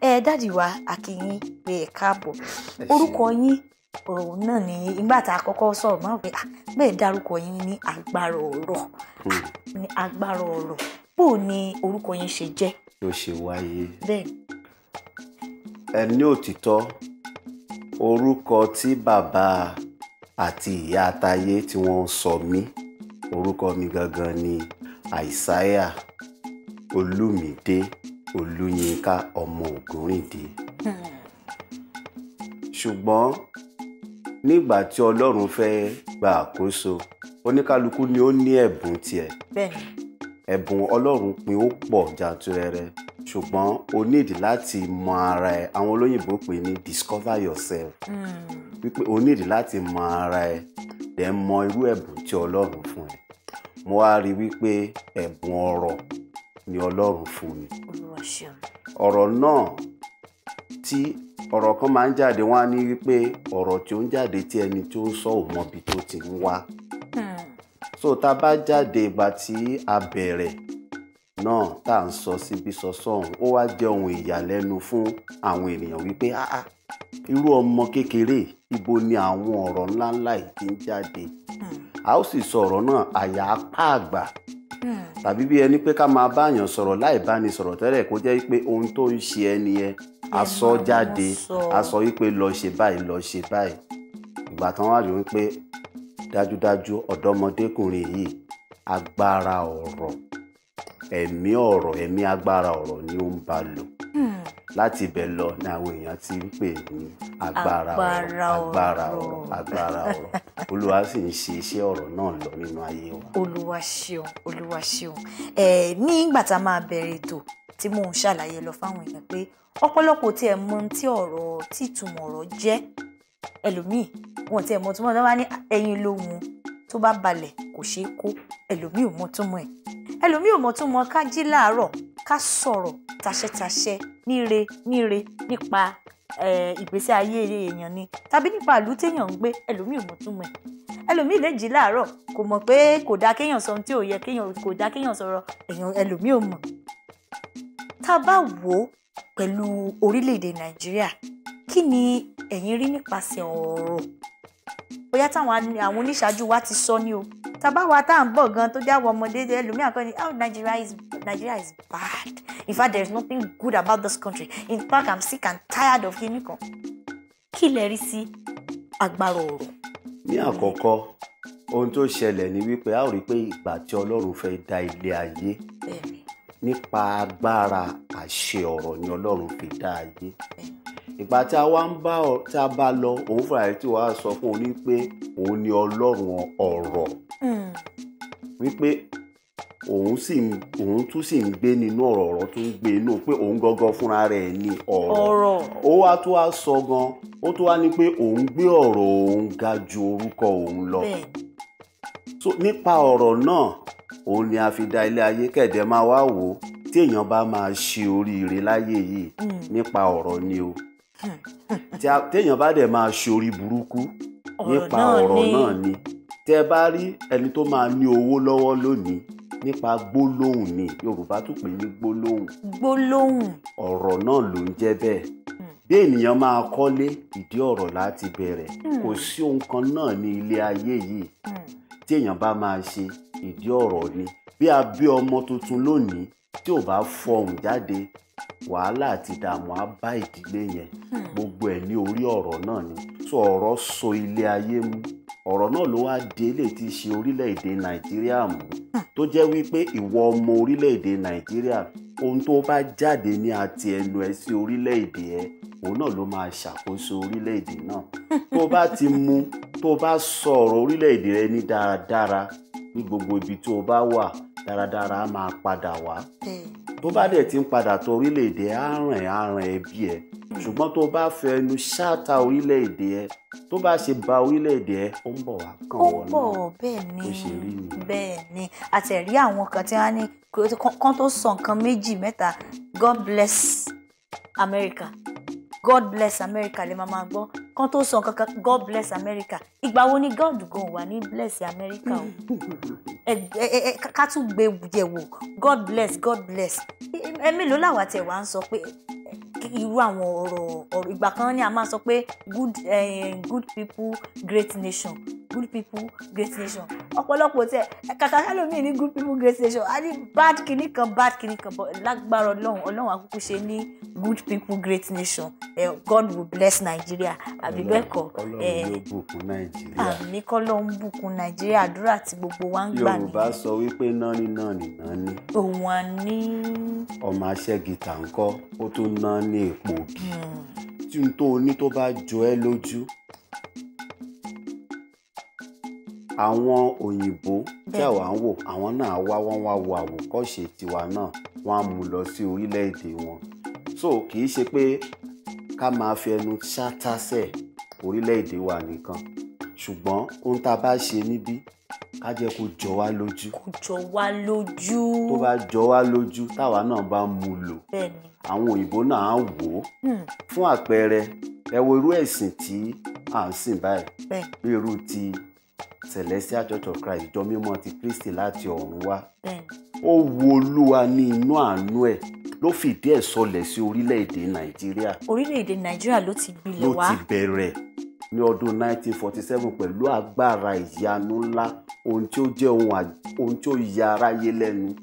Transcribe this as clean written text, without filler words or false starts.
Daddy wa akíyín pé ẹ káàbọ̀. Orúkọ yín òun náà ni ìgbà tá a kọ́kọ́ sọ̀rọ̀ máa pé bẹ́ẹ̀ dárúkọ yín ní agbára ọ̀rọ̀. Ní agbára ọ̀rọ̀. Bó ni orúkọ yín ṣe jẹ́? Ló ṣe wáyé. Bẹ́ẹ̀. Ní òtítọ́, orúkọ tí bàbá àti ìyá Táyé tí wọ́n sọ mí, orúkọ mi gangan ni Àìsáyà Olúmídé Olúyínká ọmọ Ògúnrìndé. Ṣùgbọ́n nígbà tí Ọlọ́run fẹ́ gba àkóso, oníkálukú ni ó ní ẹ̀bùn tiẹ̀. Bẹ́ẹ̀ni. Ẹ̀bùn Ọlọ́run pín ó pọ̀ jàǹtùrẹrẹ, ṣùgbọ́n o need láti mọ ara ẹ. Àwọn olóyìnbó pè ní discover yourself. Wípé o need láti mọ ara ẹ, dẹ̀ mọ irú ẹ̀bùn tí Ọlọ́run fún ẹ. Mo wá rí wípé ẹ̀bùn ọ̀rọ̀ ni Ọlọ́run fún mi. Olúwa ṣeun. Ọ̀rọ̀ náà tí ọ̀rọ̀ kan máa ń jáde, wọ́n á ní wípé ọ̀rọ̀ tí ó ń jáde tí ẹni tí ó ń sọ ò mọ ibi tó ti ń wá. So tá bá jáde ìgbà tí a bẹ̀rẹ̀ náà tá à ń sọ síbi sọ sọ́hùn, ó wá jẹ́ ohun ìyàlẹ́nu fún àwọn ènìyàn wípé irú ọmọ kékeré ibo ni àwọn ọ̀rọ̀ ńláńlá yìí ti ń jáde. A ó sì sọ ọ̀rọ̀ náà àyà apá àgbà. Tàbí bí ẹni pé ká máa báyàn sọ̀rọ̀ láì bá ní sọ̀rọ̀ tẹ́lẹ̀, kó jẹ́ wípé ohun tó ń ṣe ẹni yẹn a sọ jáde, a sọ wípé lọ ṣe báyìí, lọ ṣe báyìí. Ìgbà tán wá rí wípé dájúdájú ọ̀dọ́mọdékùnrin yìí agbára ọ̀rọ̀, ẹ̀mí agbára ọ̀rọ̀ ni ó ń bá lò. Láti ibẹ̀ lọ ni àwọn èèyàn ti ń pè ní agbára ọ̀rọ̀. Olúwa sì ń ṣe iṣẹ́ ọ̀rọ̀ náà lọ nínú ayé wa. Olúwa ṣeun, Olúwa ṣeun. Nígbà tá a máa bẹ̀rẹ̀ ètò tí mò ń ṣàlàyé lọ fáwọn èèyàn pé ọ̀pọ̀lọpọ̀ tí ẹ mọ̀ tí ìtumọ̀ ọ̀rọ̀ jẹ́. Ẹlòmíì wọn tí ẹ mọ̀ túmọ̀, wọ́n wá ní ẹyin lóhun tó bá balẹ̀ kò ṣeé kó. Ẹlòmíì ò mọ̀ túmọ̀ ẹ̀. Ẹlòmíì ò mọ̀ túmọ̀ ká jí láàárọ̀ ká sọ̀rọ̀ taṣẹ́taṣẹ́ níre nípa ìgbésí ayé èèyàn ni, tàbí nípa ìlú téèyàn ń gbé. Ẹlòmíì ò mọ̀ túmọ̀ ẹ̀. Ẹlòmíì lè jí láàárọ̀ kò mọ̀ pé kò dá kéèyàn sọ ohun tí ò yẹ kò dá kéèyàn sọ̀rọ̀. Ẹlòmíì ò mọ̀. Tá a bá wò ó pẹ̀lú orílẹ̀-èdè Nàìjíríà, kí ni ẹ̀yin rí nípasẹ̀ ọ̀rọ̀? Bóyá táwọn àwọn oníṣáájú wa ti sọ ní o. Tàbá wa tá à ń bọ̀ gan tó jáwọ́ ọmọdé ẹlòmíì àkọ́ni Nigeria is bad. In fact, there is nothing good about this country. In fact, I'm sick and tired of him. Kí lẹ rí sí agbára ọ̀rọ̀? Ní àkọ́kọ́, ohun tó ṣẹlẹ̀ ni wípé a ó rí pé ìgbà tí Ọlọ́run fẹ́ dá ilé ayé, nípa agbára àṣẹ ọ̀rọ̀ ni Ọlọ́run fi dá ayé. Ìgbà tí a bá lọ, òun fúnra rẹ̀ tí wàá sọ fún un ní pé òun ni Ọlọ́run ọ̀rọ̀. Wípé òun tún sì ń gbé nínú ọ̀rọ̀ tó ń gbé inú, pé òun gangan fúnra rẹ̀ ni ọ̀rọ̀. Ó wá tó wá sọ gan, ó tó wá ní pé òun gbé ọ̀rọ̀ òun ga ju orúkọ òun lọ. So nípa ọ̀rọ̀ náà òun ni a fi dá ilé ayé. Kẹ̀dẹ̀ máa wá wò ó, tí èèyàn bá máa ṣe oríire láyé yìí nípa ọ̀rọ̀ ni o. Téèyàn bá dẹ̀ máa ṣe orí burúkú nípa ọ̀rọ̀ náà ni. Tẹ́ bá rí ẹni tó máa ní owó lọ́wọ́ lónìí, nípa gbólóhùn ni. Yorùbá tún pè ní gbólóhùn. Ọ̀rọ̀ náà ló ń jẹ́ bẹ́ẹ̀. Bí ènìyàn máa kọ́lé, ìdí ọ̀rọ̀ láti bẹ̀rẹ̀. Kò sí ohun kan náà ní ilé ayé yìí tí èèyàn bá máa ṣe, ìdí ọ̀rọ̀ ni. Bí a bí ọmọ tuntun lónìí tí ò bá fọhùn jáde, wàhálà àti ìdààmú á bá ìdílé yẹn. Gbogbo ẹ̀ ní orí ọ̀rọ̀ náà ni. So ọ̀rọ̀ so ilé ayé mú. Ọ̀rọ̀ náà ló wá di eléyìí tí ṣe orílẹ̀-èdè Nàìjíríà mú. Tó jẹ́ wípé ìwọ ọmọ orílẹ̀-èdè Nàìjíríà, ohun tó bá jáde ní àti ẹnu ẹ sí orílẹ̀-èdè ẹ, òun náà ló máa ṣàkóso orílẹ̀-èdè náà. Tó bá sọ̀rọ̀ orílẹ̀-èdè rẹ ní dáradára, ní gbogbo ibi tó bá wà, dáradára á máa padà wá. Tó bá dẹ̀ ti ń padà tó orílẹ̀-èdè á ràn ẹbí ẹ. Ṣùgbọ́n tó bá fẹnu ṣáàtà orílẹ̀-èdè ẹ, tó bá ṣe ba orílẹ̀-èdè ẹ, ó ń bọ̀ wá kàn wọ́n náà. Ó bọ̀ bẹ́ẹ̀ ni. Ó ṣe rí ni. Bẹ́ẹ̀ ni. Àtẹ̀rí àwọn kan tí wọ́n á ní kán tó sọ nǹkan méjì mẹ́ta, God bless America. God bless America lè máa gbọ́. Kán tó sọ nǹkan kan, God bless America. Ìgbà wo ni God gan wà ní bless America o? Ká tún gbé yẹ̀wò God bless. Mélòó làwa tẹ̀ wá ń sọ pé irú àwọn ọ̀rọ̀ ìgbà kan ní a máa sọ pé good people great nation, good people great nation. Ọ̀pọ̀lọpọ̀ tẹ kàkà ẹlòmíì ní good people great nation a ní bad kìíní kan lágbára Ọlọ́run àkókò ṣe ní good people great nation. God will bless Nigeria. Àbí bẹ́ẹ̀ kọ́. Ọlọ́run yóò bùkún Nàìjíríà. Àmì kọ́lọ́run bùkún Nàìjíríà, àdúrà tí gbogbo wa ń gbà ní. Yorùbá sọ wípé náání. Òun á ní. Ọmọ aṣẹ́gìtà ńkọ́ ó tún ná ní èpo ògì. Tí n tó ní tó bá jọ ẹ́ lójú. Àwọn òyìnbó tí àwa ń wò, àwọn náà wọ́n wá wo àwòkọ́ṣe tiwa náà, wọ́n á mú lọ sí orílẹ̀-èdè wọn. So kì í ṣe pé ká máa fi ẹnu ṣátásẹ̀ orílẹ̀-èdè wa nìkan, ṣùgbọ́n ohun tá a bá ṣe níbí ká jẹ́ kó jọ wá lójú. Kó jọ wá lójú. Tó bá jọ wá lójú táwa náà bá mú lò, àwọn òyìnbó náà á wò ó. Fún àpẹẹrẹ, ẹ wo irú ẹ̀sìn tí à ń sìn báyìí, bí irú ti Celestial Church of Christ, ìjọ mímọ́ ti Kristi láti ọ̀run wá. Ó wu Olúwa ní inú àánú ẹ̀ ló fìdí ẹ̀ sọlẹ̀ sí orílẹ̀-èdè Nàìjíríà. Orílẹ̀-èdè Nàìjíríà ló ti gbilẹ̀ wá. Ló ti bẹ̀rẹ̀ ní ọdún 1947 pẹ̀lú agbára ìyanu ńlá, ohun tí ó jẹ́ ohun tí ó ya aráyé lẹ́nu.